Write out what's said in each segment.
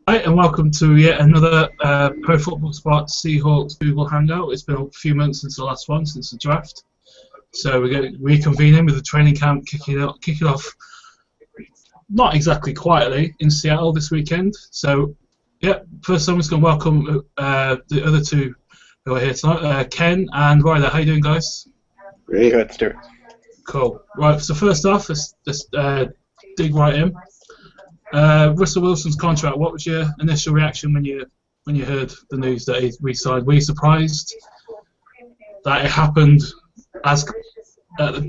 Hi, and welcome to yet another Pro Football Spot Seahawks Google Hangout. It's been a few months since the last one, since the draft. So we're going to reconvene with the training camp kicking off not exactly quietly in Seattle this weekend. So, yeah, first I'm just going to welcome the other two who are here tonight, Ken and Ryder. How you doing, guys? Great. Good, Stuart. Cool. Right, so first off, let's dig right in. Russell Wilson's contract. What was your initial reaction when you heard the news that he re-signed? Were you surprised that it happened? Were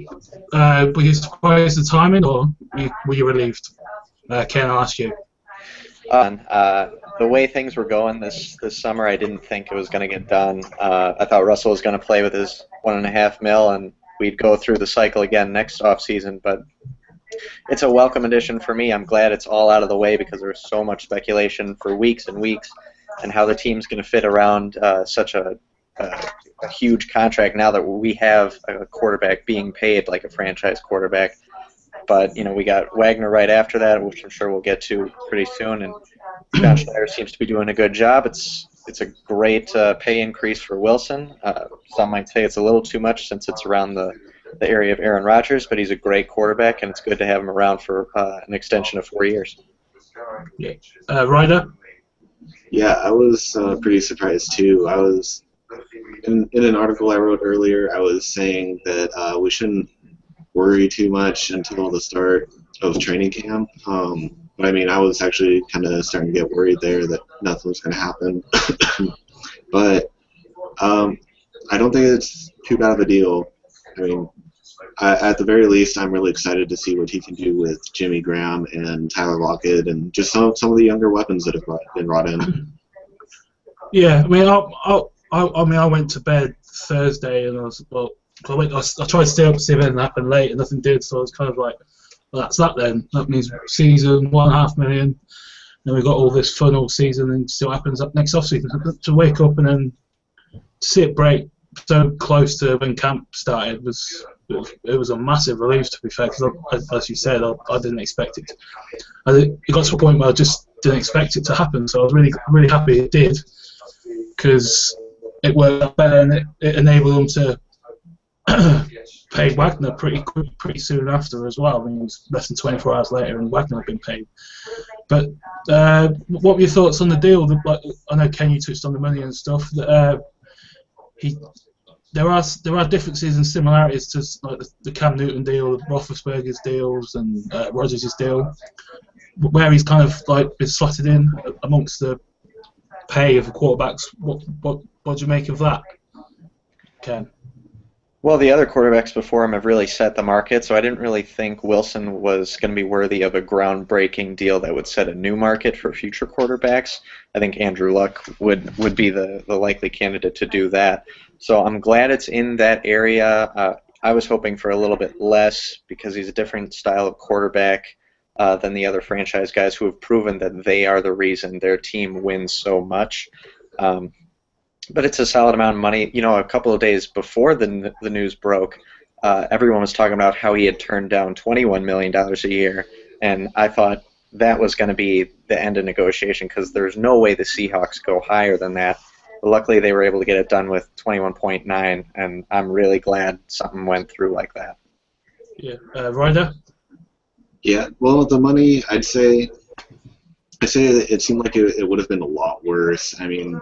you surprised at the timing, or were you relieved? Ken, I'll ask you. The way things were going this summer, I didn't think it was going to get done. I thought Russell was going to play with his $1.5 million, and we'd go through the cycle again next offseason. But it's a welcome addition for me. I'm glad it's all out of the way because there was so much speculation for weeks and weeks and how the team's going to fit around such a huge contract now that we have a quarterback being paid like a franchise quarterback. But, you know, we got Wagner right after that, which I'm sure we'll get to pretty soon, and John Schneider seems to be doing a good job. It's a great pay increase for Wilson. Some might say it's a little too much since it's around the area of Aaron Rodgers, but he's a great quarterback, and it's good to have him around for an extension of 4 years. Yeah. Ryder? Yeah, I was pretty surprised too. I was in an article I wrote earlier. I was saying that we shouldn't worry too much until the start of training camp. But I mean, I was actually kind of starting to get worried there that nothing was going to happen. But I don't think it's too bad of a deal. I mean, at the very least, I'm really excited to see what he can do with Jimmy Graham and Tyler Lockett and just some of the younger weapons that have been brought in. Yeah, I mean, I went to bed Thursday and I tried to stay up to see if anything happened late and nothing did, so I was kind of like, well, that's that then. That means season, $1.5 million. Then we've got all this fun all season and still happens up next offseason. To wake up and then see it break so close to when camp started was a massive relief, to be fair, because as you said, I didn't expect it. It got to a point where I just didn't expect it to happen, so I was really happy it did, because it worked out better and it enabled them to pay Wagner pretty soon after as well. I mean, it was less than 24 hours later and Wagner had been paid. But what were your thoughts on the deal? I know Ken, you touched on the money and stuff. There are differences and similarities to like the Cam Newton deal, the Roethlisberger's deals, and Rodgers' deal, where he's kind of like been slotted in amongst the pay of the quarterbacks. What do you make of that, Ken? Well, the other quarterbacks before him have really set the market, so I didn't really think Wilson was going to be worthy of a groundbreaking deal that would set a new market for future quarterbacks. I think Andrew Luck would be the likely candidate to do that. So I'm glad it's in that area. I was hoping for a little bit less because he's a different style of quarterback than the other franchise guys who have proven that they are the reason their team wins so much. But it's a solid amount of money. You know, a couple of days before the news broke, everyone was talking about how he had turned down $21 million a year, and I thought that was going to be the end of negotiation because there's no way the Seahawks go higher than that. But luckily, they were able to get it done with 21.9, and I'm really glad something went through like that. Yeah, Ryder? Yeah, well, the money, I'd say it seemed like it would have been a lot worse. I mean,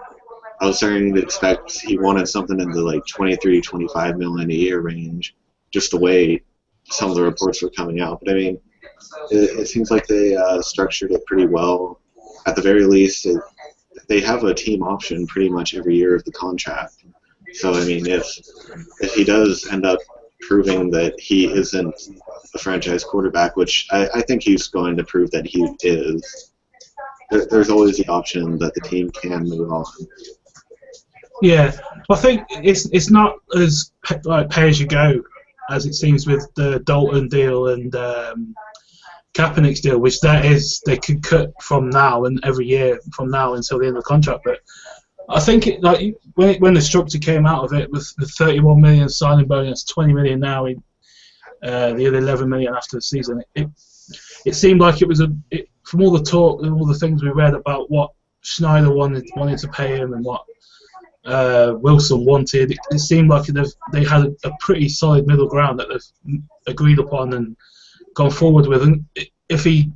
I was starting to expect he wanted something in the like 23, 25 million a year range, just the way some of the reports were coming out. But I mean, it seems like they structured it pretty well. At the very least, they have a team option pretty much every year of the contract. So I mean, if he does end up proving that he isn't a franchise quarterback, which I think he's going to prove that he is, there's always the option that the team can move on. Yeah, I think it's not as pay as you go as it seems with the Dalton deal and Kaepernick's deal, which they could cut from now and every year from now until the end of the contract. But I think when the structure came out of it with the 31 million signing bonus, 20 million now, the other 11 million after the season, it seemed like it was from all the talk and all the things we read about what Schneider wanted to pay him and what Wilson wanted, it seemed like they had a pretty solid middle ground that they've agreed upon and gone forward with. And if he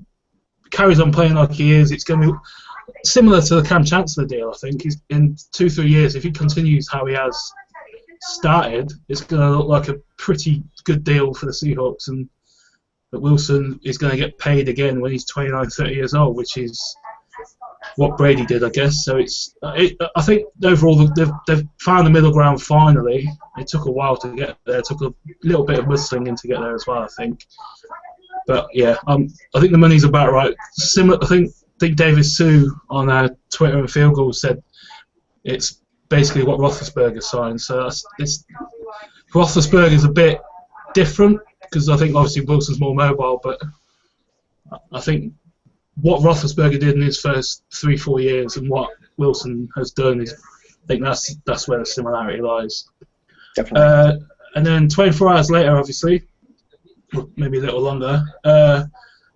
carries on playing like he is, it's going to be similar to the Cam Chancellor deal. I think in 2-3 years, if he continues how he has started, it's going to look like a pretty good deal for the Seahawks, and that Wilson is going to get paid again when he's 29, 30 years old, which is what Brady did, I guess. So I think overall they've found the middle ground finally. It took a while to get there. It took a little bit of mudslinging to get there as well, I think. But yeah, I think the money's about right. Similar, I think David Sue on Twitter and Field Goal said it's basically what Roethlisberger signed. So Roethlisberger's a bit different because I think obviously Wilson's more mobile, but I think what Roethlisberger did in his first 3-4 years and what Wilson has done is, I think that's where the similarity lies. Definitely. And then 24 hours later, obviously, maybe a little longer,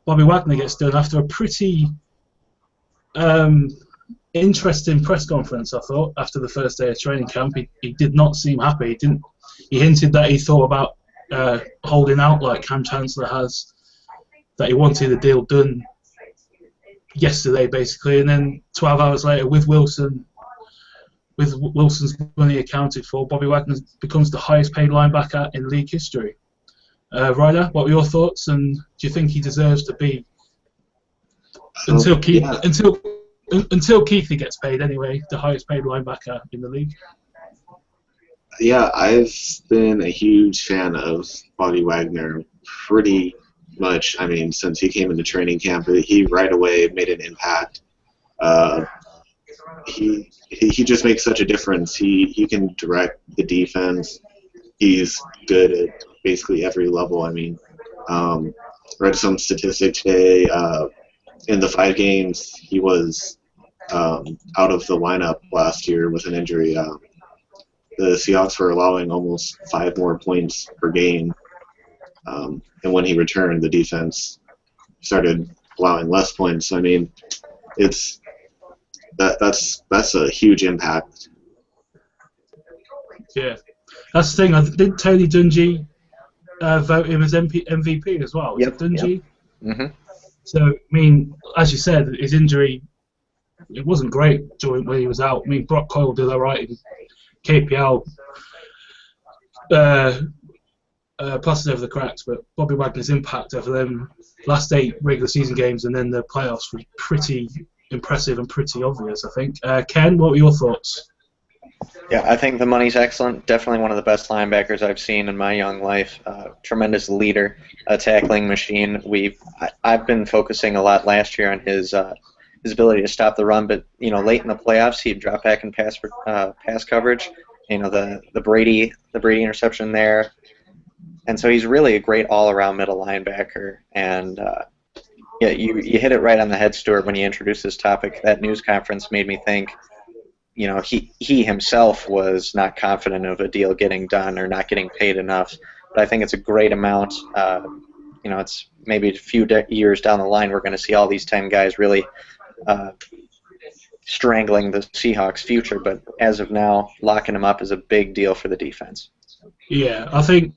Bobby Wagner gets done after a pretty interesting press conference, I thought, after the first day of training camp. He did not seem happy. He hinted that he thought about holding out like Cam Chancellor has, that he wanted the deal done yesterday, basically, and then 12 hours later, with Wilson's money accounted for, Bobby Wagner becomes the highest paid linebacker in league history. Ryder, what were your thoughts, and do you think he deserves to be, until Keithley gets paid anyway, the highest paid linebacker in the league? Yeah, I've been a huge fan of Bobby Wagner pretty much. I mean, since he came into training camp, he right away made an impact. He just makes such a difference. He can direct the defense. He's good at basically every level. I mean, read some statistic today. In the 5 games he was out of the lineup last year with an injury, the Seahawks were allowing almost 5 more points per game. And when he returned, the defense started allowing less points. I mean, that's a huge impact. Yeah, that's the thing. Did Tony Dungy vote him as MVP as well? Yep. Dungy. Yep. Mm-hmm. So, I mean, as you said, his injury, it wasn't great when he was out. I mean, Brock Coyle did all right in KPL. Plastered over the cracks, but Bobby Wagner's impact over them last 8 regular season games and then the playoffs was pretty impressive and pretty obvious, I think. Ken, what were your thoughts? Yeah, I think the money's excellent. Definitely one of the best linebackers I've seen in my young life. Tremendous leader, a tackling machine. I've been focusing a lot last year on his ability to stop the run, but late in the playoffs he'd drop back in pass coverage. The Brady interception there. And so he's really a great all-around middle linebacker. And yeah, you hit it right on the head, Stuart, when you introduced this topic. That news conference made me think, he himself was not confident of a deal getting done or not getting paid enough. But I think it's a great amount. It's maybe a few years down the line we're going to see all these 10 guys really strangling the Seahawks' future. But as of now, locking them up is a big deal for the defense. Yeah, I think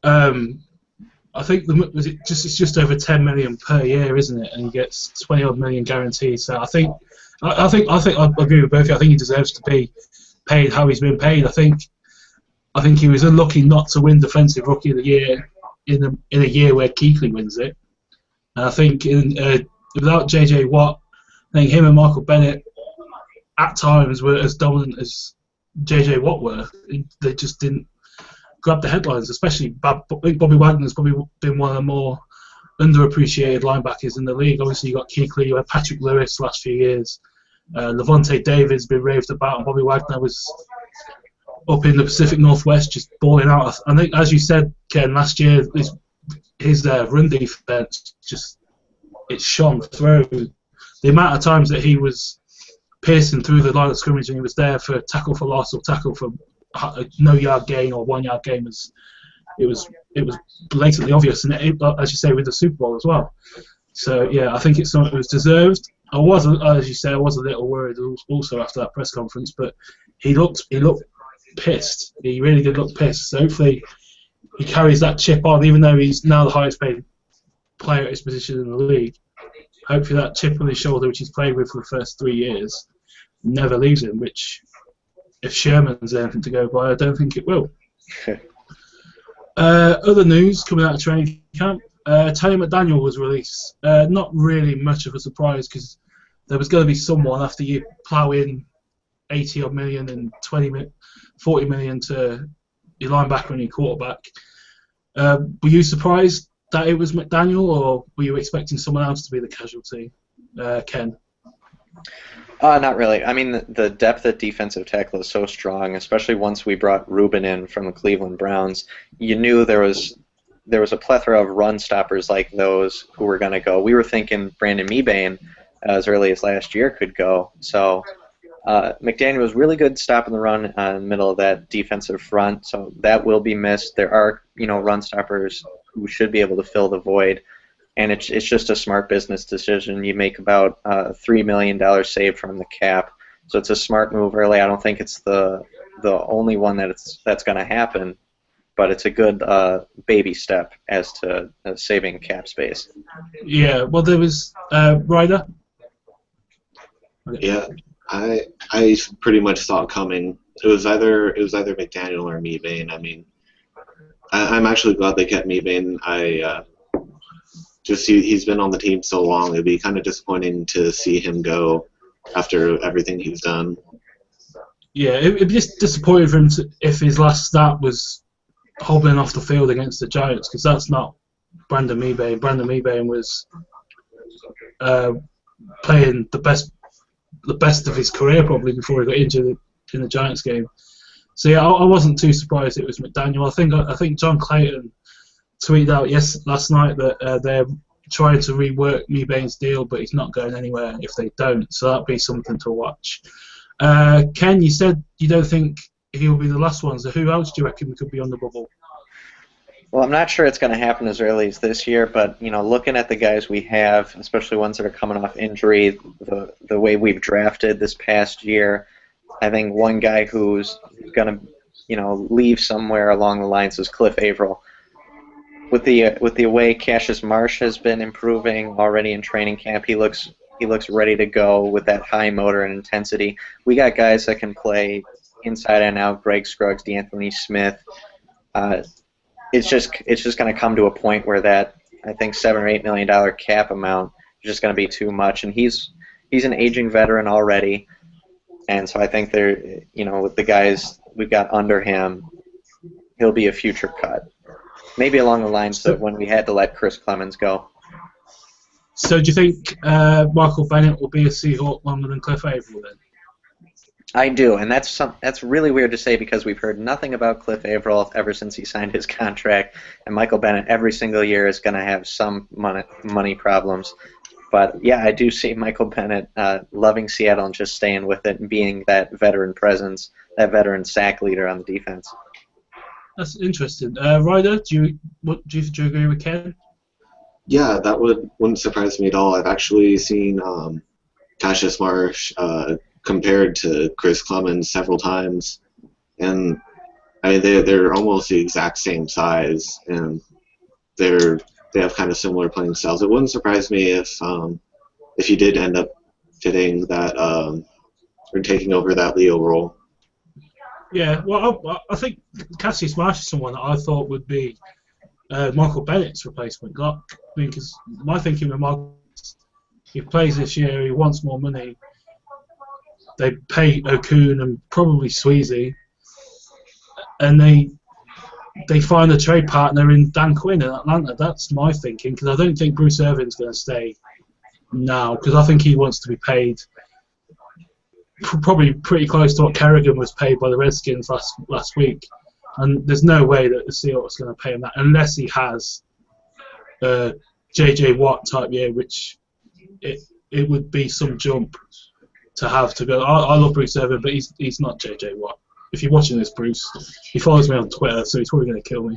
it's just over 10 million per year, isn't it? And he gets 20-odd million guaranteed. So I think I agree with both of you. I think he deserves to be paid how he's been paid. I think he was unlucky not to win Defensive Rookie of the Year in a year where Kuechly wins it. And I think without J.J. Watt, I think him and Michael Bennett at times were as dominant as J.J. Watt were. They just didn't grab the headlines, especially Bobby Wagner's probably been one of the more underappreciated linebackers in the league. Obviously, you got Kuechly, you had Patrick Lewis last few years. Levante David's been raved about, and Bobby Wagner was up in the Pacific Northwest just balling out. I think, as you said, Ken, last year, his run defense it shone through. The amount of times that he was piercing through the line of scrimmage and he was there for tackle for loss or tackle for no yard gain or 1 yard gain, it was blatantly obvious, and as you say, with the Super Bowl as well. So yeah, I think it's something that was deserved. I wasn't, as you say, I was a little worried also after that press conference, but he looked pissed. He really did look pissed. So hopefully he carries that chip on, even though he's now the highest paid player at his position in the league. Hopefully that chip on his shoulder, which he's played with for the first 3 years, never leaves him, which, if Sherman's anything to go by, I don't think it will. Other news coming out of training camp, Tony McDaniel was released. Not really much of a surprise, because there was going to be someone after you plough in 80 odd million and 40 million to your linebacker and your quarterback. Were you surprised that it was McDaniel, or were you expecting someone else to be the casualty, Ken? Not really. I mean, the depth at defensive tackle is so strong, especially once we brought Rubin in from the Cleveland Browns. You knew there was a plethora of run stoppers like those who were going to go. We were thinking Brandon Mebane as early as last year could go. So McDaniel was really good stopping the run in the middle of that defensive front. So that will be missed. There are run stoppers who should be able to fill the void. And it's just a smart business decision. You make about $3 million saved from the cap, so it's a smart move early. I don't think it's the only one that's going to happen, but it's a good baby step as to saving cap space. Yeah, well, there was Ryder. Okay. Yeah, I pretty much saw it coming. It was either McDaniel or Mebane. I mean, I'm actually glad they kept Mebane. He's been on the team so long, it'd be kind of disappointing to see him go after everything he's done. Yeah, it'd be just disappointing for him if his last start was hobbling off the field against the Giants, because that's not Brandon Mebane. Brandon Mebane was playing the best of his career probably before he got injured in the Giants game. So yeah, I wasn't too surprised it was McDaniel. I think John Clayton tweeted out last night that they're trying to rework Mebane's deal, but he's not going anywhere if they don't. So that'd be something to watch. Ken, you said you don't think he'll be the last one. So who else do you reckon could be on the bubble? Well, I'm not sure it's going to happen as early as this year, but looking at the guys we have, especially ones that are coming off injury, the way we've drafted this past year, I think one guy who's going to leave somewhere along the lines is Cliff Averill. With the way Cassius Marsh has been improving already in training camp, he looks ready to go with that high motor and intensity. We got guys that can play inside and out. Greg Scruggs, DeAnthony Smith. It's just going to come to a point where that, I think, $7 or $8 million cap amount is just going to be too much. And he's an aging veteran already, and so I think with the guys we've got under him, he'll be a future cut. Maybe along the lines of when we had to let Chris Clemens go. So do you think Michael Bennett will be a Seahawk longer than Cliff Averill then? I do, and that's really weird to say because we've heard nothing about Cliff Averill ever since he signed his contract, and Michael Bennett every single year is going to have some money problems. But yeah, I do see Michael Bennett loving Seattle and just staying with it and being that veteran presence, that veteran sack leader on the defense. That's interesting. Ryder, do you agree with Ken? Yeah, that wouldn't surprise me at all. I've actually seen Cassius Marsh compared to Chris Clemens several times, and I mean they're almost the exact same size, and they have kind of similar playing styles. It wouldn't surprise me if he did end up fitting that or taking over that Leo role. Yeah, well, I think Cassius Marsh is someone that I thought would be Michael Bennett's replacement. Because my thinking with Michael, he plays this year, he wants more money. They pay Okun and probably Sweezy, and they find a trade partner in Dan Quinn in Atlanta. That's my thinking, because I don't think Bruce Irvin's going to stay now, because I think he wants to be paid probably pretty close to what Kerrigan was paid by the Redskins last week, and there's no way that the Seahawks are going to pay him that unless he has J.J. Watt type year, which it would be some jump to have to go. I love Bruce Irvin, but he's not J.J. Watt. If you're watching this, Bruce, he follows me on Twitter, so he's probably going to kill me.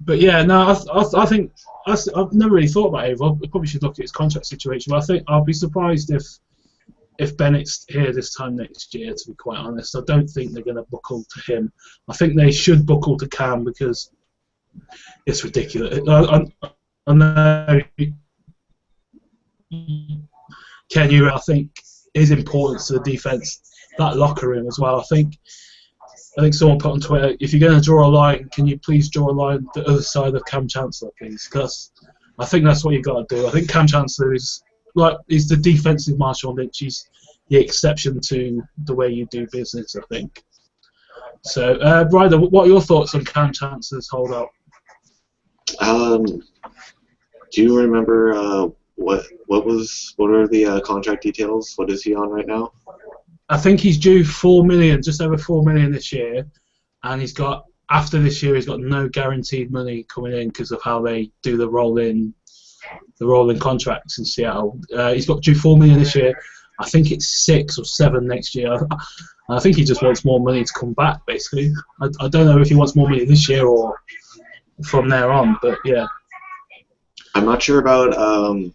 But yeah, no, I think I've never really thought about it. I probably should look at his contract situation. But I think I'll be surprised if Bennett's here this time next year. To be quite honest, I don't think they're going to buckle to him. I think they should buckle to Cam because it's ridiculous. I know Ken, I think his importance to the defense, that locker room as well. I think someone put on Twitter, if you're going to draw a line, can you please draw a line the other side of Cam Chancellor, please? Because I think that's what you've got to do. I think Cam Chancellor is the defensive Marshall Lynch. He's the exception to the way you do business, I think. So, Ryder, what are your thoughts on Cam Chancellor's holdout? Do you remember what are the contract details? What is he on right now? I think he's due $4 million, just over $4 million this year, and after this year he's got no guaranteed money coming in because of how they do the rolling contracts in Seattle. He's got due $4 million this year. I think it's 6 or 7 next year. I think he just wants more money to come back. Basically, I don't know if he wants more money this year or from there on, but yeah. I'm not sure about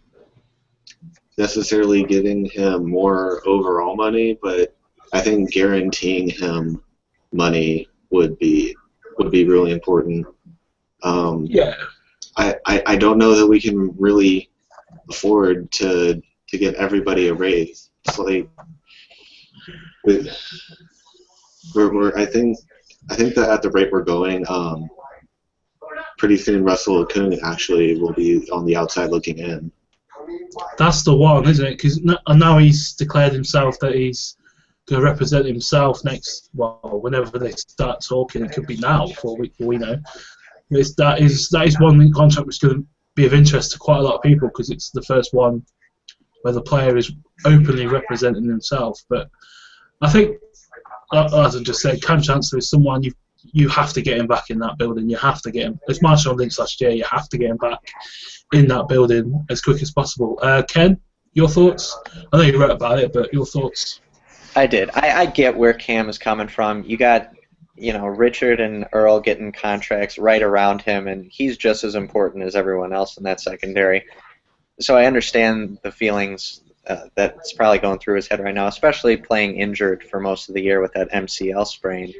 necessarily giving him more overall money, but I think guaranteeing him money would be really important. Yeah. I don't know that we can really afford to give everybody a raise. It's like I think that at the rate we're going, pretty soon Russell Okung actually will be on the outside looking in. That's the one, isn't it? Because now he's declared himself that he's going to represent himself whenever they start talking. It could be now, for we know. That is one contract which is going to be of interest to quite a lot of people because it's the first one where the player is openly representing himself. But I think, as I just said, Cam Chancellor is someone you have to get him back in that building. You have to get him. It's Marshall Lynch last year. You have to get him back in that building as quick as possible. Ken, your thoughts? I know you wrote about it, but your thoughts? I did. I get where Cam is coming from. You got, Richard and Earl getting contracts right around him, and he's just as important as everyone else in that secondary. So I understand the feelings that's probably going through his head right now, especially playing injured for most of the year with that MCL sprain.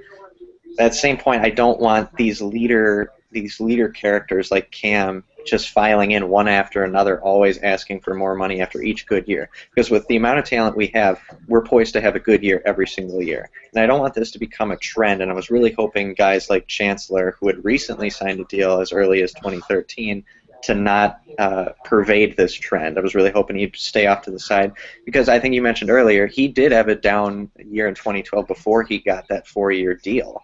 At the same point, I don't want these leader characters like Cam just filing in one after another, always asking for more money after each good year. Because with the amount of talent we have, we're poised to have a good year every single year. And I don't want this to become a trend, and I was really hoping guys like Chancellor, who had recently signed a deal as early as 2013, to not pervade this trend. I was really hoping he'd stay off to the side, because I think you mentioned earlier, he did have a down year in 2012 before he got that 4-year deal,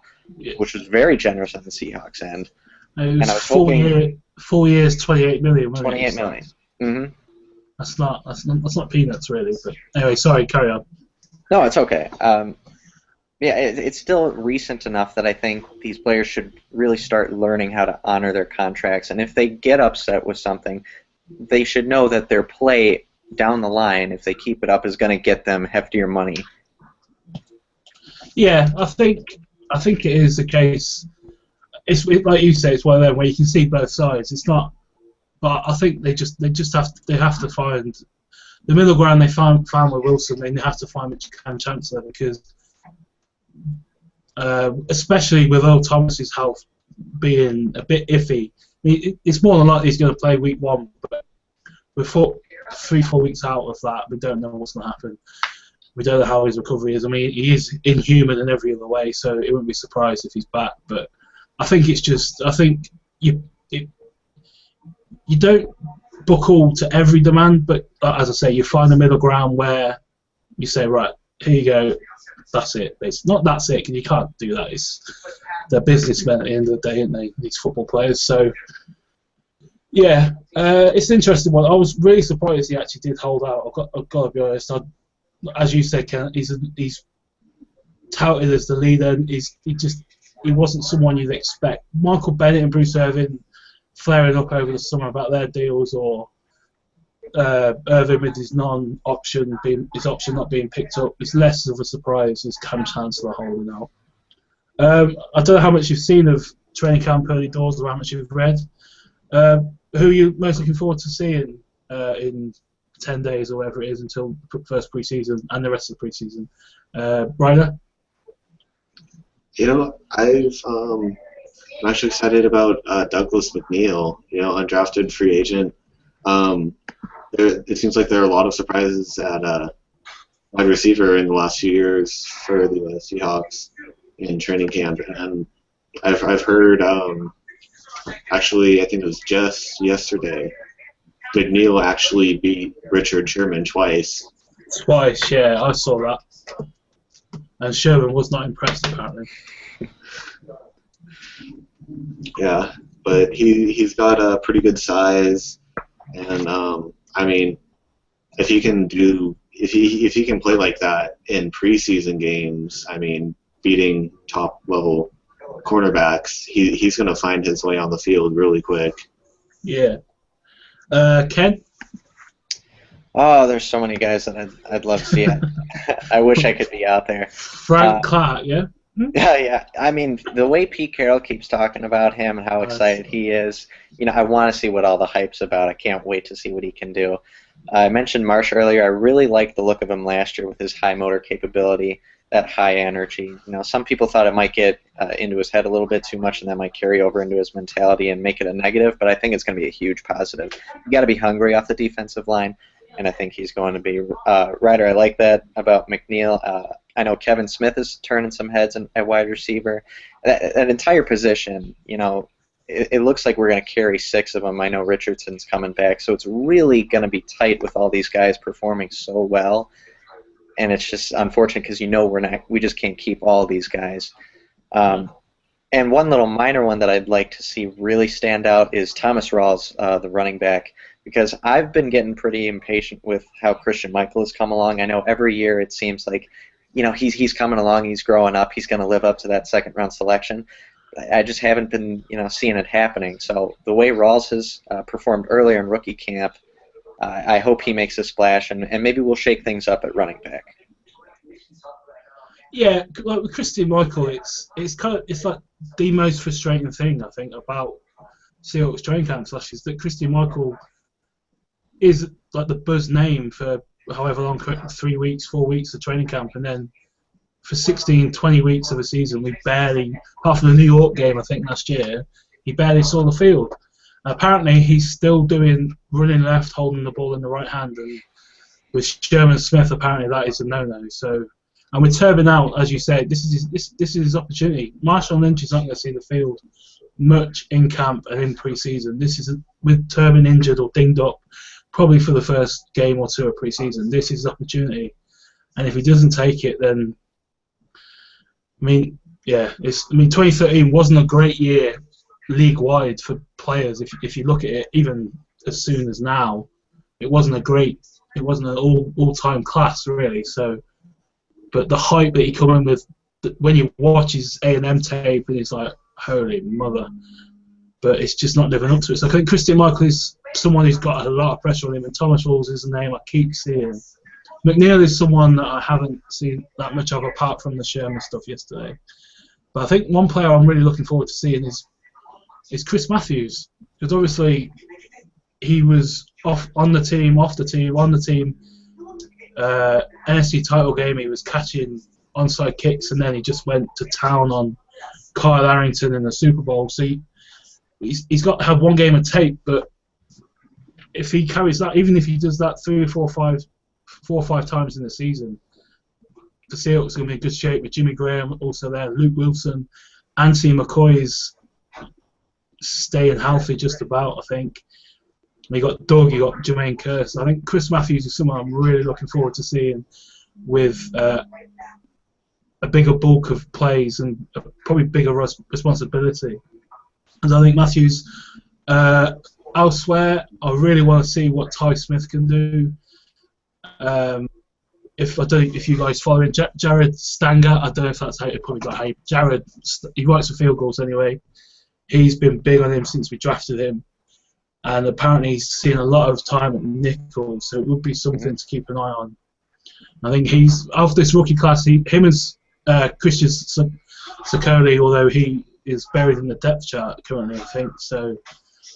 which was very generous on the Seahawks end. And I was hoping 4 years, $28 million. $28 million. Mm-hmm. That's not peanuts really. But anyway, sorry, carry on. No, it's okay. It's still recent enough that I think these players should really start learning how to honor their contracts. And if they get upset with something, they should know that their play down the line, if they keep it up, is going to get them heftier money. Yeah, I think it is the case. It's like you say, it's one of them where you can see both sides. It's not, but I think they have to find the middle ground. They found with Wilson. They have to find with Cam Chancellor, because especially with Earl Thomas's health being a bit iffy, it's more than likely he's going to play week 1. But we're 3-4 weeks out of that. We don't know what's going to happen. We don't know how his recovery is. I mean, he is inhuman in every other way, so it wouldn't be surprised if he's back. But I think it's just, you don't buckle to every demand, but as I say, you find a middle ground where you say, right, here you go, that's it. It's not that's it, because you can't do that. They're businessmen at the end of the day, aren't they, these football players? So, yeah, it's an interesting one. I was really surprised he actually did hold out. I've got to be honest. As you said, Ken, he's touted as the leader. He wasn't someone you'd expect. Michael Bennett and Bruce Irvin flaring up over the summer about their deals, or Irvin with his option not being picked up. It's less of a surprise as Cam Chancellor holding out. I don't know how much you've seen of training camp early doors, or how much you've read. Who are you most looking forward to seeing in 10 days or whatever it is until the first preseason and the rest of the preseason? Ryder? I'm actually excited about Douglas McNeil, undrafted free agent. It seems like there are a lot of surprises at wide receiver in the last few years for the Seahawks in training camp, and I've heard actually I think it was just yesterday McNeil actually beat Richard Sherman twice. Twice, yeah, I saw that. And Sherman was not impressed apparently. Yeah, but he's got a pretty good size, and I mean, if he can play like that in preseason games, I mean, beating top level cornerbacks, he's going to find his way on the field really quick. Yeah. Ken? Oh, there's so many guys that I'd love to see. I wish I could be out there. Frank Clark, yeah? Yeah. I mean, the way Pete Carroll keeps talking about him and how excited he is, I want to see what all the hype's about. I can't wait to see what he can do. I mentioned Marsh earlier. I really liked the look of him last year with his high motor capability, that high energy. Some people thought it might get into his head a little bit too much, and that might carry over into his mentality and make it a negative, but I think it's going to be a huge positive. You got to be hungry off the defensive line, and I think he's going to be Ryder. I like that about McNeil. I know Kevin Smith is turning some heads at wide receiver. That entire position, it looks like we're going to carry 6 of them. I know Richardson's coming back, so it's really going to be tight with all these guys performing so well. And it's just unfortunate because we just can't keep all these guys. And one little minor one that I'd like to see really stand out is Thomas Rawls, the running back, because I've been getting pretty impatient with how Christian Michael has come along. I know every year it seems like, he's coming along, he's growing up, he's going to live up to that second-round selection. I just haven't been, seeing it happening. So the way Rawls has performed earlier in rookie camp, I hope he makes a splash, and maybe we'll shake things up at running back. Yeah, like with Christian Michael, it's like the most frustrating thing I think about Seahawks training camps last year is that Christian Michael is like the buzz name for however long, 3 weeks, 4 weeks of training camp, and then for 16, 20 weeks of a season, we barely, apart from the New York game I think last year, he barely saw the field. Apparently, he's still running left, holding the ball in the right hand, and with Sherman Smith, apparently that is a no-no. So, and with Turbin out, as you said, this is his opportunity. Marshall Lynch is not going to see the field much in camp and in pre-season. This is with Turbin injured or dinged up, probably for the first game or two of pre-season. This is his opportunity, and if he doesn't take it, then 2013 wasn't a great year league-wide for players. If you look at it, even as soon as now, it wasn't an all-time class really. So, but the hype that he come in with, when you watch his A&M tape, and it's like, holy mother. But it's just not living up to it. So I think Christian Michael is someone who's got a lot of pressure on him, and Thomas Rawls is a name I keep seeing. McNeil is someone that I haven't seen that much of apart from the Sherman stuff yesterday. But I think one player I'm really looking forward to seeing is Chris Matthews, because obviously he was on the team. NFC title game, he was catching onside kicks, and then he just went to town on Kyle Arrington in the Super Bowl. So he's got to have one game of tape, but if he carries that, even if he does that 4 or 5 times in the season, the Seahawks are going to be in good shape with Jimmy Graham also there, Luke Wilson, Anthony McCoy's staying healthy just about, I think. You got Doug, you got Jermaine Kearse. I think Chris Matthews is someone I'm really looking forward to seeing with a bigger bulk of plays and probably bigger responsibility. And I think Matthews, elsewhere, I really want to see what Ty Smith can do. If you guys following Jared Stanger, I don't know if that's how it probably got hype. Jared, he writes for field goals anyway. He's been big on him since we drafted him, and apparently he's seen a lot of time at nickel, so it would be something to keep an eye on. I think he's, of this rookie class, him and Christian Sakoli, although he is buried in the depth chart currently, I think. So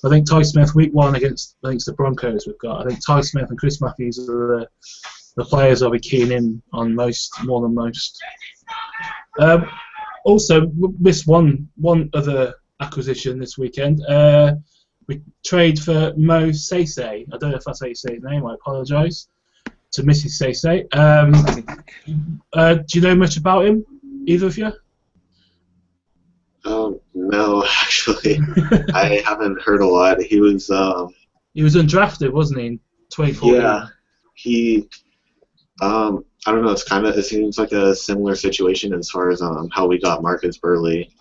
I think Ty Smith, week 1 against the Broncos we've got. I think Ty Smith and Chris Matthews are the players I'll be keen in on more than most. Also, missed one other acquisition this weekend. We trade for Mo Sese. I don't know if that's how you say his name. I apologise to Mrs. Sese. Do you know much about him, either of you? No, actually, I haven't heard a lot. He was undrafted, wasn't he, in 2014? Yeah, he. I don't know. It seems like a similar situation as far as how we got Marcus Burley.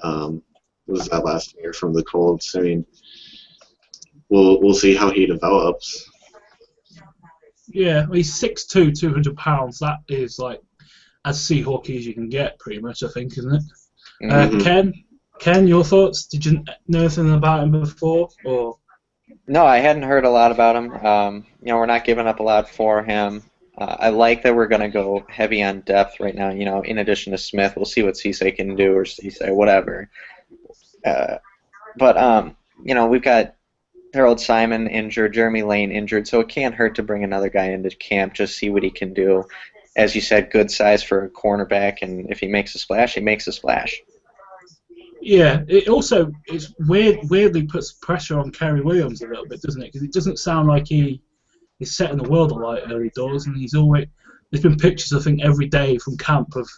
Was that last year from the Colts? I mean, we'll see how he develops. Yeah, well, he's 6'2", 200 pounds. That is like as Seahawky as you can get, pretty much. I think, isn't it? Mm-hmm. Ken, your thoughts? Did you know anything about him before, or? No, I hadn't heard a lot about him. We're not giving up a lot for him. I like that we're going to go heavy on depth right now. In addition to Smith, we'll see what Cisse can do, or Cisse, whatever. But we've got Harold Simon injured, Jeremy Lane injured, so it can't hurt to bring another guy into camp, just see what he can do. As you said, good size for a cornerback, and if he makes a splash, he makes a splash. Yeah, it's weirdly puts pressure on Kerry Williams a little bit, doesn't it? Because it doesn't sound like he's setting the world alight early doors, and there's been pictures, I think, every day from camp of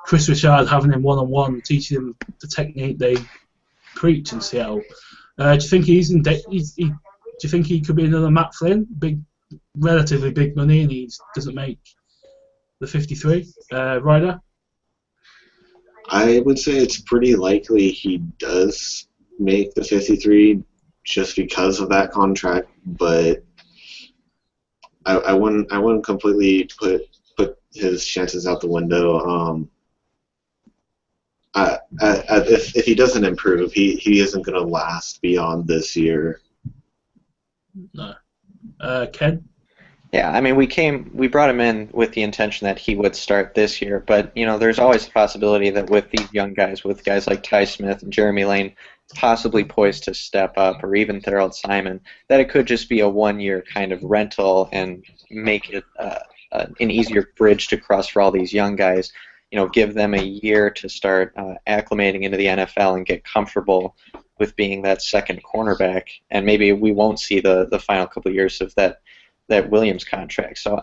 Chris Richard having him one-on-one, teaching him the technique they preach in Seattle. Do you think do you think he could be another Matt Flynn? Relatively big money, and he doesn't make the 53 rider? I would say it's pretty likely he does make the 53 just because of that contract, but I wouldn't completely put his chances out the window. If he doesn't improve, he isn't going to last beyond this year. No. Ken? Yeah, I mean, we brought him in with the intention that he would start this year, but there's always the possibility that with these young guys, with guys like Ty Smith and Jeremy Lane, possibly poised to step up, or even Harold Simon, that it could just be a one-year kind of rental and make it an easier bridge to cross for all these young guys. Give them a year to start acclimating into the NFL and get comfortable with being that second cornerback, and maybe we won't see the final couple of years of that Williams contract. So,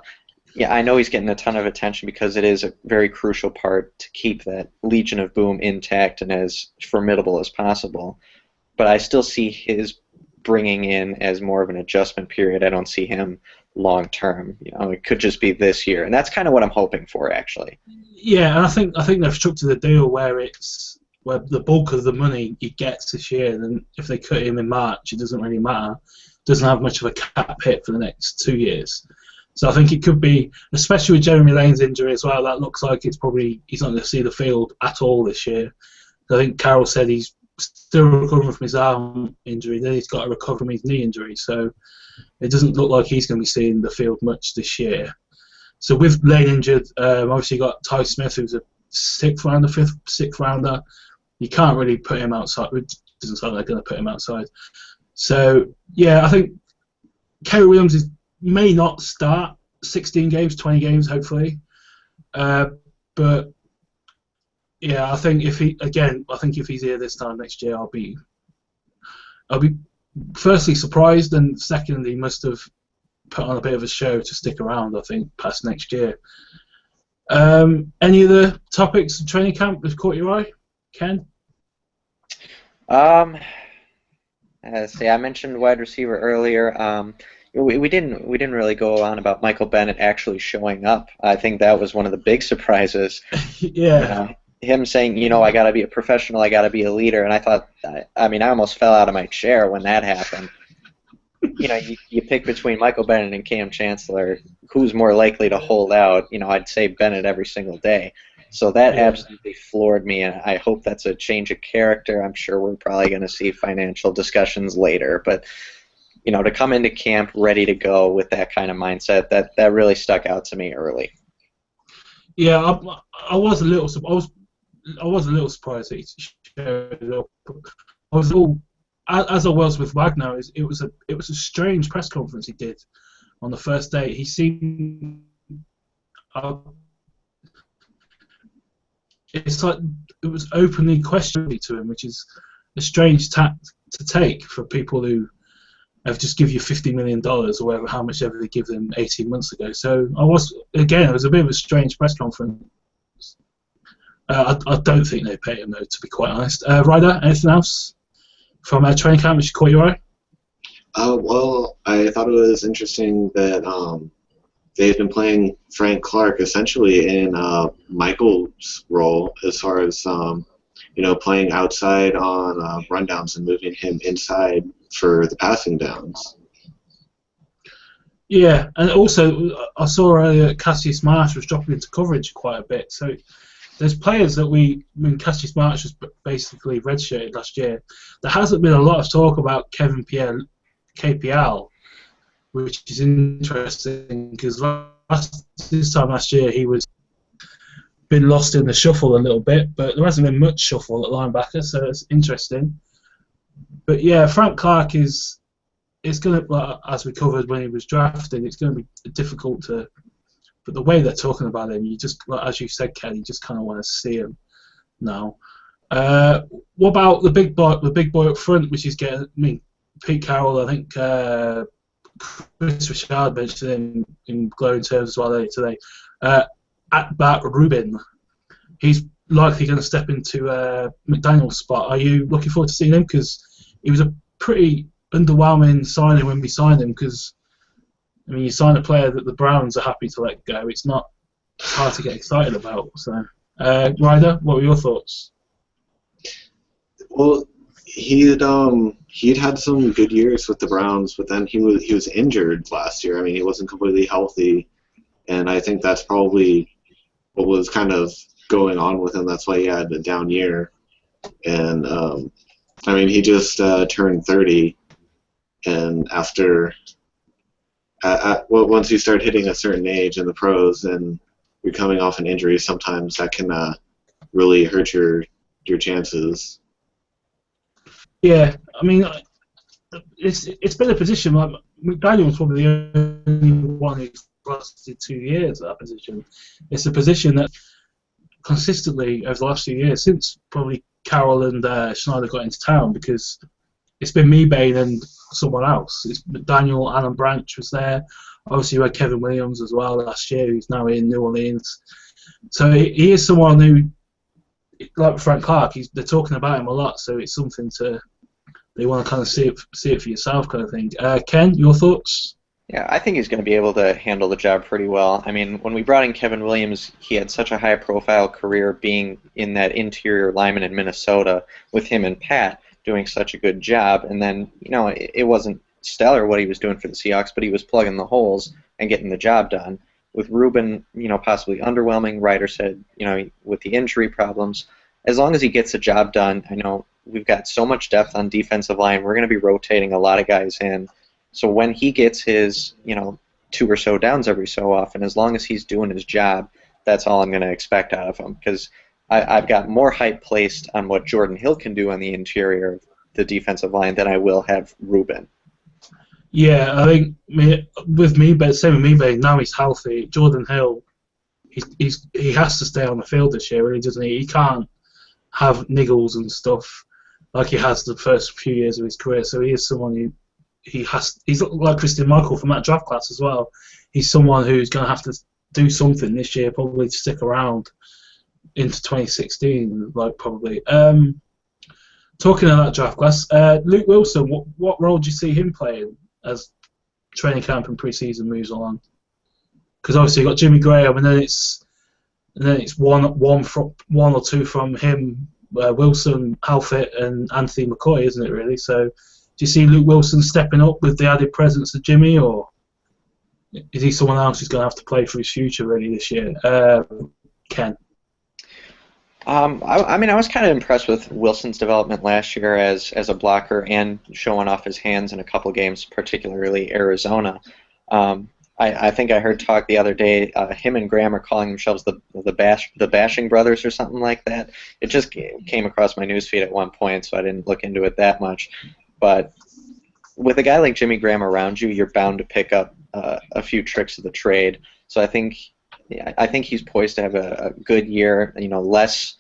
yeah, I know he's getting a ton of attention because it is a very crucial part to keep that Legion of Boom intact and as formidable as possible. But I still see his bringing in as more of an adjustment period. I don't see him long term. It could just be this year, and that's kind of what I'm hoping for, actually. Yeah, and I think they've structured a deal where the bulk of the money he gets this year, then if they cut him in March, it doesn't really matter. Doesn't have much of a cap hit for the next 2 years. So I think it could be, especially with Jeremy Lane's injury as well, that looks like he's not going to see the field at all this year. I think Carroll said he's still recovering from his arm injury, then he's got to recover from his knee injury. So it doesn't look like he's going to be seeing the field much this year. So with Lane injured, obviously you got Ty Smith, who's a sixth rounder. You can't really put him outside. It doesn't sound like they're going to put him outside. So, yeah, I think Kerry Williams may not start 16 games, 20 games, hopefully. But, yeah, I think if he's here this time next year, I'll be firstly surprised, and secondly must have put on a bit of a show to stick around, I think, past next year. Any other topics of training camp that caught your eye, Ken? I mentioned wide receiver earlier. We didn't really go on about Michael Bennett actually showing up. I think that was one of the big surprises. Yeah. Him saying, I got to be a professional, I got to be a leader, and I thought, I almost fell out of my chair when that happened. You pick between Michael Bennett and Cam Chancellor, who's more likely to hold out. I'd say Bennett every single day. So that absolutely floored me, and I hope that's a change of character. I'm sure we're probably going to see financial discussions later, but to come into camp ready to go with that kind of mindset, that really stuck out to me early. Yeah, I was a little. I was a little surprised that he showed up. I was all, as I was with Wagner. It was a strange press conference he did on the first day. He seemed, it's like it was openly questioning to him, which is a strange tact to take for people who have just give you $50 million or whatever, how much ever they give them 18 months ago. So it was a bit of a strange press conference. I don't think they pay him though, to be quite honest. Ryder, anything else from training camp which caught your eye? Well, I thought it was interesting that they've been playing Frank Clark essentially in Michael's role as far as playing outside on rundowns and moving him inside for the passing downs. Yeah, and also I saw earlier Cassius Marsh was dropping into coverage quite a bit. So there's players that Cassius Marsh was basically redshirted last year. There hasn't been a lot of talk about Kevin Pierre KPL, which is interesting because this time last year he was been lost in the shuffle a little bit, but there hasn't been much shuffle at linebacker, so it's interesting. But yeah, Frank Clark it's going to, like, as we covered when he was drafted, it's going to be difficult to. But the way they're talking about him, you just, like, as you said, Ken, you just kind of want to see him now. What about the big boy up front, which is getting? I mean, Pete Carroll, I think Chris Richard mentioned him in glowing terms as well today. At bat Rubin, he's likely going to step into McDaniel's spot. Are you looking forward to seeing him? Because he was a pretty underwhelming signing when we signed him. Because I mean, you sign a player that the Browns are happy to let go. It's not hard to get excited about. So, Ryder, what were your thoughts? Well, he'd had some good years with the Browns, but then he was injured last year. I mean, he wasn't completely healthy, and I think that's probably what was kind of going on with him. That's why he had a down year. And I mean, he just turned 30, and after once you start hitting a certain age in the pros and you're coming off an injury, sometimes that can really hurt your chances. Yeah, I mean, it's been a position like McDaniel's probably the only one who's lasted 2 years at that position. It's a position that consistently over the last few years, since probably Carroll and Schneider got into town, because it's been Mebane and someone else. It's McDaniel, Alan Branch was there. Obviously, we had Kevin Williams as well last year, who's now in New Orleans. So he is someone who, like Frank Clark, they're talking about him a lot. So it's something they want to kind of see it for yourself, kind of thing. Ken, your thoughts? Yeah, I think he's going to be able to handle the job pretty well. I mean, when we brought in Kevin Williams, he had such a high-profile career being in that interior lineman in Minnesota with him and Pat doing such a good job. And then, it wasn't stellar what he was doing for the Seahawks, but he was plugging the holes and getting the job done. With Rubin, possibly underwhelming, Ryder said, with the injury problems, as long as he gets the job done, I know we've got so much depth on defensive line, we're going to be rotating a lot of guys in. So when he gets his, 2 or so downs every so often, as long as he's doing his job, that's all I'm going to expect out of him. Because I've got more hype placed on what Jordan Hill can do on the interior of the defensive line than I will have Rubin. Yeah, I think with Mebane, same with Mebane, now he's healthy. Jordan Hill, he has to stay on the field this year, really, doesn't he? He can't have niggles and stuff like he has the first few years of his career. So he is someone who he's like Christian Michael from that draft class as well. He's someone who's going to have to do something this year, probably to stick around into 2016, like probably. Talking of that draft class, Luke Wilson, what role do you see him playing as training camp and preseason moves along? Because obviously you've got Jimmy Graham, and then it's one or two from him, Wilson, Halfett, and Anthony McCoy, isn't it really? So do you see Luke Wilson stepping up with the added presence of Jimmy, or is he someone else who's going to have to play for his future really this year? Ken? I was kind of impressed with Wilson's development last year as a blocker and showing off his hands in a couple games, particularly Arizona. I think I heard talk the other day. Him and Graham are calling themselves the Bashing Brothers or something like that. It just came across my newsfeed at one point, so I didn't look into it that much. But with a guy like Jimmy Graham around you, you're bound to pick up a few tricks of the trade. So I think he's poised to have a good year. You know, less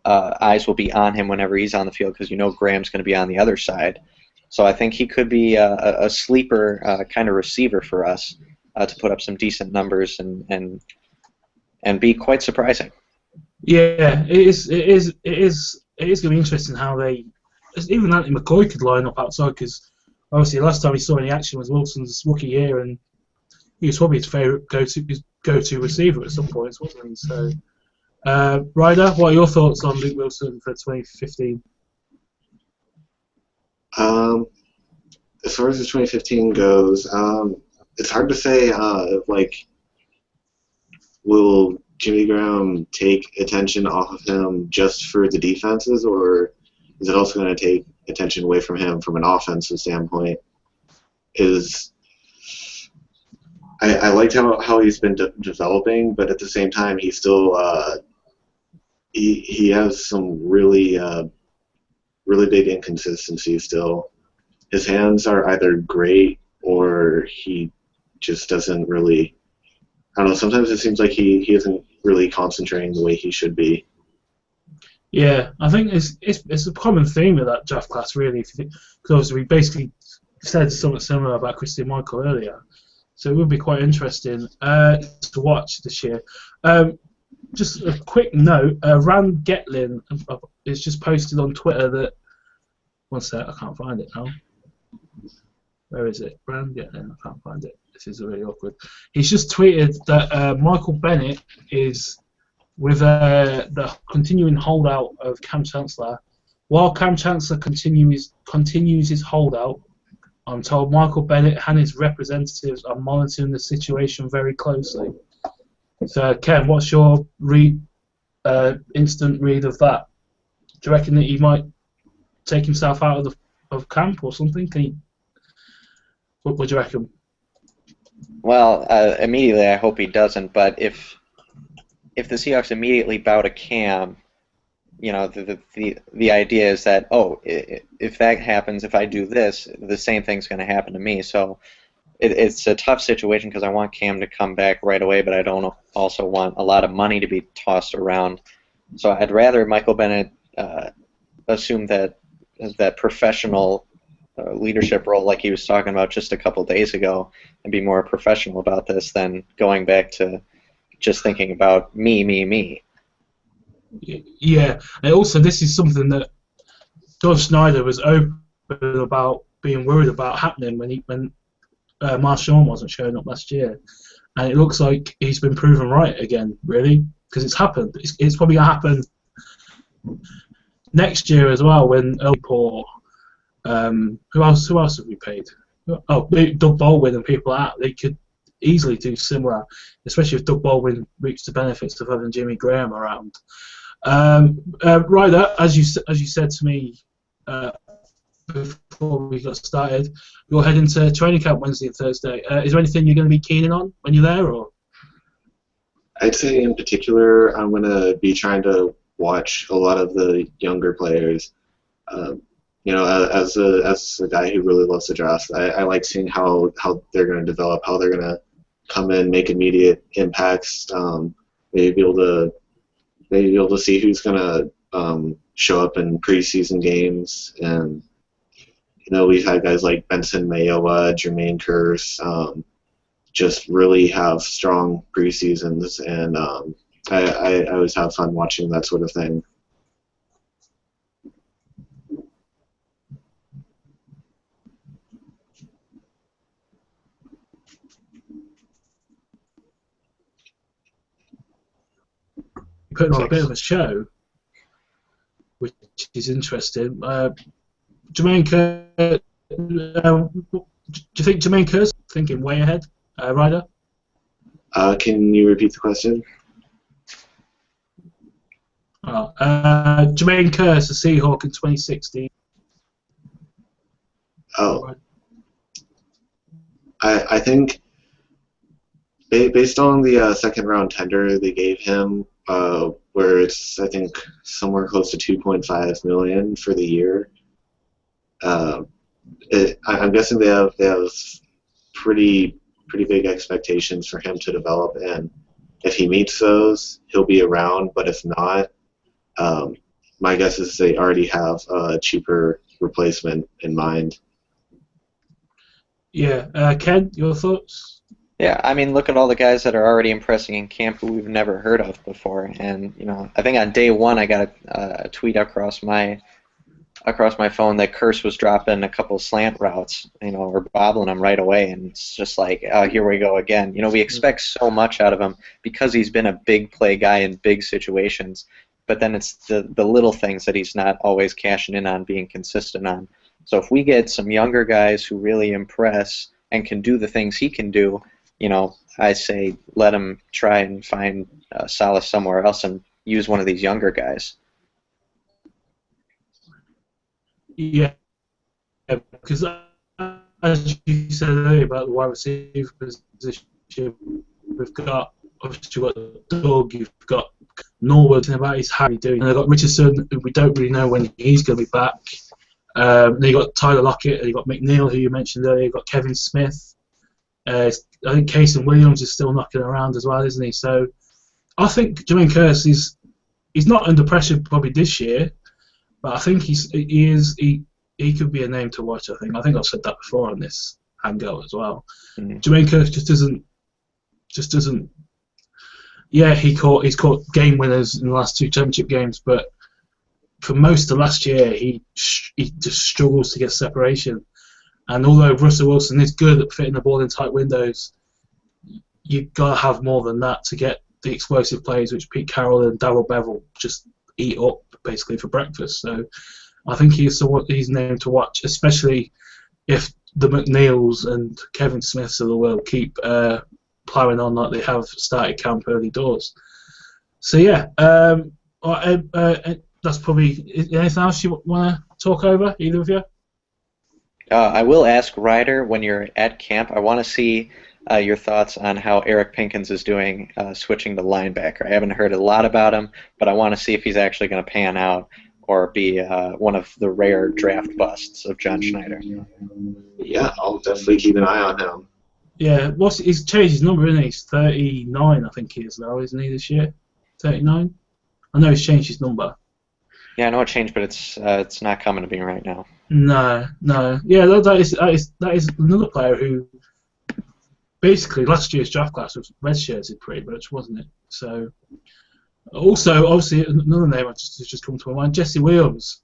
eyes will be on him whenever he's on the field because you know Graham's going to be on the other side. So I think he could be a sleeper kind of receiver for us to put up some decent numbers and be quite surprising. Yeah, it is going to be interesting how they, even Anthony McCoy could line up outside because obviously the last time we saw any action was Wilson's rookie year and he was probably his favourite go-to receiver at some points, wasn't he? So, Ryder, what are your thoughts on Luke Wilson for 2015? As far as the 2015 goes, it's hard to say. Will Jimmy Graham take attention off of him just for the defenses, or is it also going to take attention away from him from an offensive standpoint? I liked how he's been developing, but at the same time, he still he has some really big inconsistencies still. His hands are either great or he just doesn't really. I don't know. Sometimes it seems like he isn't really concentrating the way he should be. Yeah, I think it's a common theme with that draft class, really. Because obviously we basically said something similar about Christian Michael earlier, so it would be quite interesting to watch this year. Just a quick note: Rand Getlin is just posted on Twitter that. One sec, I can't find it now. Where is it? Rand Getlin, I can't find it. This is really awkward. He's just tweeted that Michael Bennett is with the continuing holdout of Cam Chancellor. While Cam Chancellor continues his holdout, I'm told Michael Bennett and his representatives are monitoring the situation very closely. So, Ken, what's your instant read of that? Do you reckon that he might take himself out of camp or something? What do you reckon? Well, immediately I hope he doesn't. But if the Seahawks immediately bow to Cam, you know, the idea is that if that happens, if I do this, the same thing's going to happen to me. So it's a tough situation because I want Cam to come back right away, but I don't also want a lot of money to be tossed around. So I'd rather Michael Bennett assume that professional leadership role like he was talking about just a couple days ago and be more professional about this than going back to just thinking about me. Yeah, and also this is something that Don Snyder was open about being worried about happening when Marshawn wasn't showing up last year, and it looks like he's been proven right again, really, because it's happened. It's probably going to happen next year as well when Elpor. Who else have we paid? Oh, Doug Baldwin and people like that. They could easily do similar, especially if Doug Baldwin reaps the benefits of having Jimmy Graham around. Ryder, as you said to me before we got started, you're heading to training camp Wednesday and Thursday. Is there anything you're going to be keen on when you're there, or? I'd say in particular, I'm going to be trying to watch a lot of the younger players. You know, as a guy who really loves the draft, I like seeing how they're going to develop, how they're going to come in, make immediate impacts. Maybe be able to see who's going to show up in preseason games. And you know, we've had guys like Benson Mayowa, Jermaine Kearse, just really have strong preseasons, and I always have fun watching that sort of thing. Putting on a bit of a show, which is interesting. Jermaine Kearse, do you think Jermaine Kearse thinking way ahead, Ryder? Can you repeat the question? Jermaine Kearse, a Seahawk in 2016. Oh, I think Based on the second round tender they gave him, where it's I think somewhere close to 2.5 million for the year. I'm guessing they have pretty big expectations for him to develop, and if he meets those, he'll be around. But if not, um, my guess is they already have a cheaper replacement in mind. Yeah, Ken, your thoughts? Yeah, I mean, look at all the guys that are already impressing in camp who we've never heard of before. And I think on day one I got a tweet across my phone that Curse was dropping a couple slant routes, or bobbling them right away, and it's just like, here we go again. We expect so much out of him because he's been a big play guy in big situations, but then it's the little things that he's not always cashing in on, being consistent on. So if we get some younger guys who really impress and can do the things he can do, I say let him try and find solace somewhere else and use one of these younger guys. Yeah, because as you said earlier about the wide receiver position, we've got obviously you've got Doug, you've got Norwood, about his how he doing, and they've got Richardson, who we don't really know when he's going to be back. Then you got Tyler Lockett, you got McNeil, who you mentioned earlier, you got Kevin Smith. I think Casey Williams is still knocking around as well, isn't he? So I think Jermaine Kearse he's not under pressure probably this year, but I think he could be a name to watch. I think I've said that before on this Hangout as well. Jermaine Kearse just doesn't. Yeah, he's caught game winners in the last two championship games, but for most of last year he just struggles to get separation. And although Russell Wilson is good at fitting the ball in tight windows, you've got to have more than that to get the explosive plays which Pete Carroll and Darrell Bevel just eat up basically for breakfast. So I think he's named to watch, especially if the McNeils and Kevin Smiths of the world keep ploughing on like they have started camp early doors. So yeah, that's probably anything else you want to talk over, either of you? I will ask Ryder, when you're at camp, I want to see your thoughts on how Eric Pinkins is doing switching to linebacker. I haven't heard a lot about him, but I want to see if he's actually going to pan out or be one of the rare draft busts of John Schneider. Yeah, I'll definitely keep an eye on him. Yeah, he's changed his number, isn't he? He's 39, I think he is now, isn't he, this year? 39? I know he's changed his number. Yeah, I know it changed, but it's not coming to me right now. No. Yeah, that is another player who basically last year's draft class was redshirted pretty much, wasn't it? So also, obviously, another name has just come to my mind, Jesse Williams.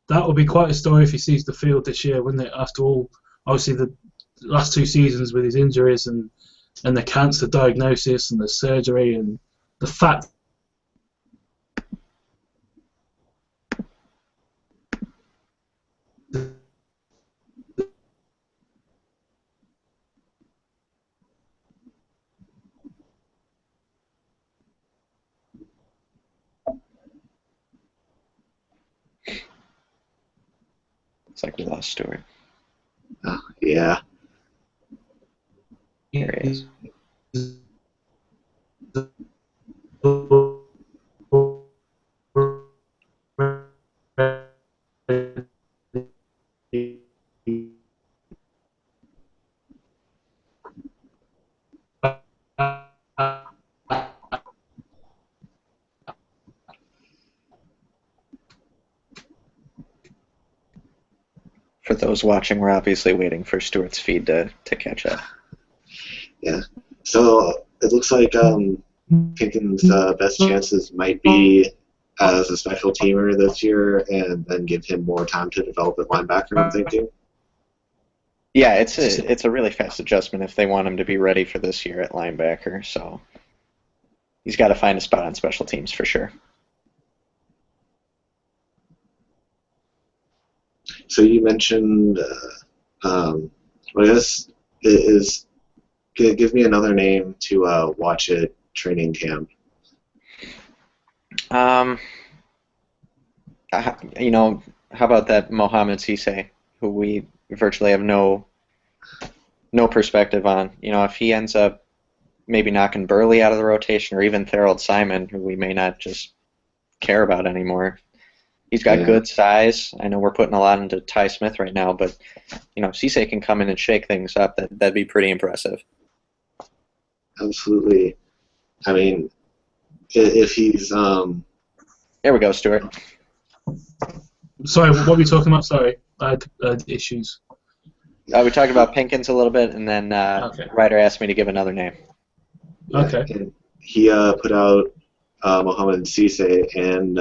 That would be quite a story if he sees the field this year, wouldn't it? After all, obviously the last two seasons with his injuries and the cancer diagnosis and the surgery and the fact. It's like we lost Stewart. Oh, yeah. Here he is. For those watching, we're obviously waiting for Stewart's feed to catch up. Yeah. So it looks like Pinkins' best chances might be as a special teamer this year, and then give him more time to develop at linebacker, I'm thinking. Yeah, it's a really fast adjustment if they want him to be ready for this year at linebacker. So he's got to find a spot on special teams for sure. So you mentioned, I guess, give me another name to watch at training camp. How about that Mohamed Cisse, who we virtually have no perspective on? If he ends up maybe knocking Burley out of the rotation, or even Thorold Simon, who we may not just care about anymore. He's got good size. I know we're putting a lot into Ty Smith right now, but Cisse can come in and shake things up. That'd be pretty impressive. Absolutely. I mean, if he's There we go, Stuart. Sorry, what were we talking about? Sorry, I had issues. We talked about Pinkins a little bit, and then Ryder asked me to give another name. Okay. And he put out Mohamed Cisse, and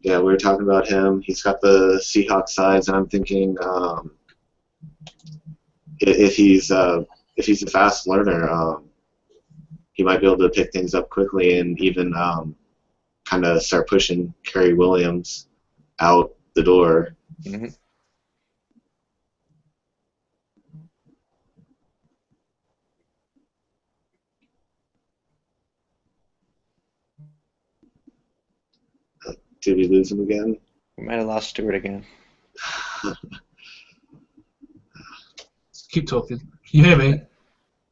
we were talking about him. He's got the Seahawks size, and I'm thinking if he's a fast learner, he might be able to pick things up quickly and even kind of start pushing Kerry Williams out the door. Mm-hmm. Did we lose him again? We might have lost Stuart again. Keep talking. Can you hear me?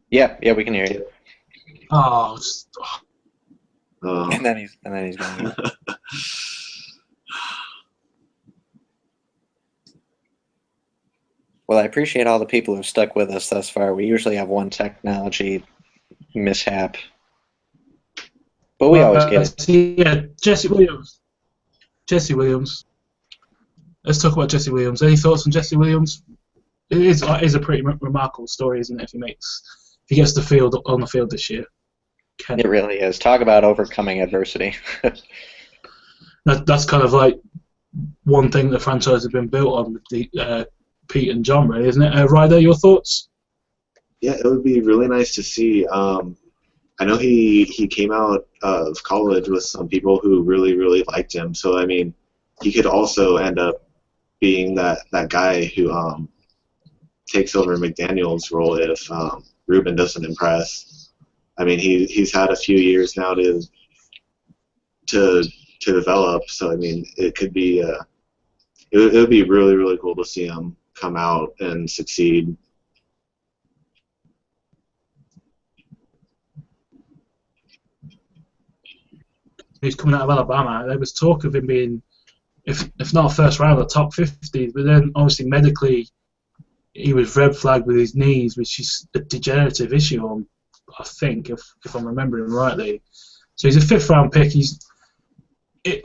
Yeah, we can hear you. Oh. And then he's gone. Well, I appreciate all the people who've stuck with us thus far. We usually have one technology mishap, but we always get it. Yeah, Jesse Williams. Let's talk about Jesse Williams. Any thoughts on Jesse Williams? It is a pretty remarkable story, isn't it? If he gets on the field this year. It really is. Talk about overcoming adversity. That's kind of like one thing the franchise has been built on with the Pete and John, really, isn't it? Ryder, your thoughts? Yeah, it would be really nice to see. I know he came out of college with some people who really, really liked him. So, I mean, he could also end up being that guy who takes over McDaniel's role if Ruben doesn't impress. I mean, he's had a few years now to develop. So, I mean, it could be it would be really, really cool to see him come out and succeed. He's coming out of Alabama. There was talk of him being, if not first round, the top 50. But then, obviously, medically, he was red flagged with his knees, which is a degenerative issue, I think, if I'm remembering rightly. So he's a fifth-round pick.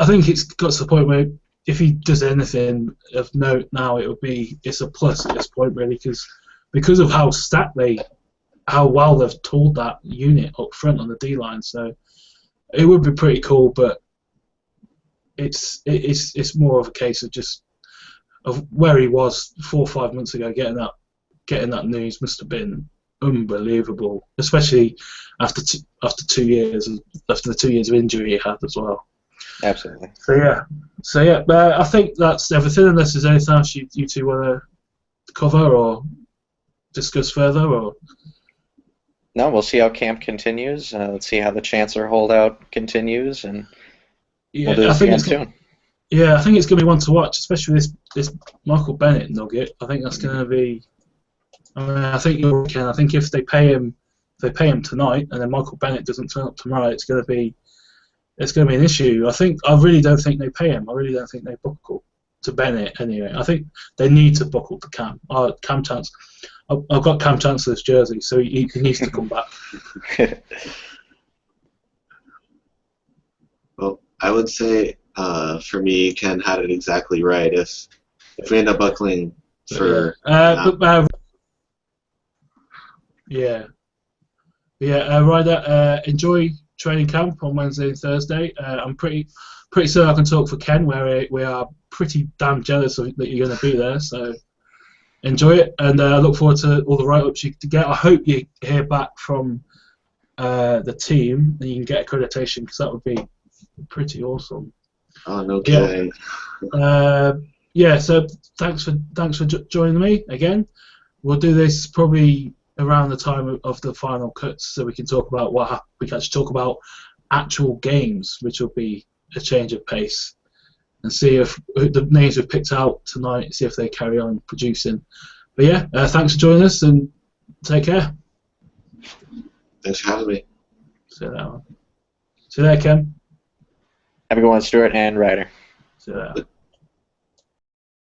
I think it's got to the point where if he does anything of note now, it's a plus at this point, really, because of how how well they've tooled that unit up front on the D-line. So it would be pretty cool, but it's more of a case of where he was 4 or 5 months ago. Getting that news must have been unbelievable, especially after 2 years, after the 2 years of injury he had as well. Absolutely. So yeah, I think that's everything. Unless there's anything else you two want to cover or discuss further, or. No, we'll see how camp continues. Let's see how the Chancellor holdout continues, and we'll do this again soon. Yeah, I think it's going to be one to watch, especially this Michael Bennett nugget. I think that's going to be. I think if they pay him tonight, and then Michael Bennett doesn't turn up tomorrow, it's going to be an issue. I really don't think they pay him. I really don't think they buckle to Bennett anyway. I think they need to buckle to Cam. Cam Chance. I've got Cam Chancellor's jersey, so he needs to come back. Well, I would say for me, Ken had it exactly right. If we end up buckling for Ryder, enjoy training camp on Wednesday and Thursday. I'm pretty sure I can talk for Ken, where we are pretty damn jealous that you're going to be there. So enjoy it, and I look forward to all the write-ups you get. I hope you hear back from the team and you can get accreditation, because that would be pretty awesome. Oh, no kidding. So thanks for joining me again. We'll do this probably around the time of the final cuts, so we can talk about we can actually talk about actual games, which will be a change of pace, and see if the names we've picked out tonight, see if they carry on producing. But yeah, thanks for joining us, and take care. Thanks for having me. See you there, man. See you there, Kim. Have a good one, Stuart and Ryder. See you there.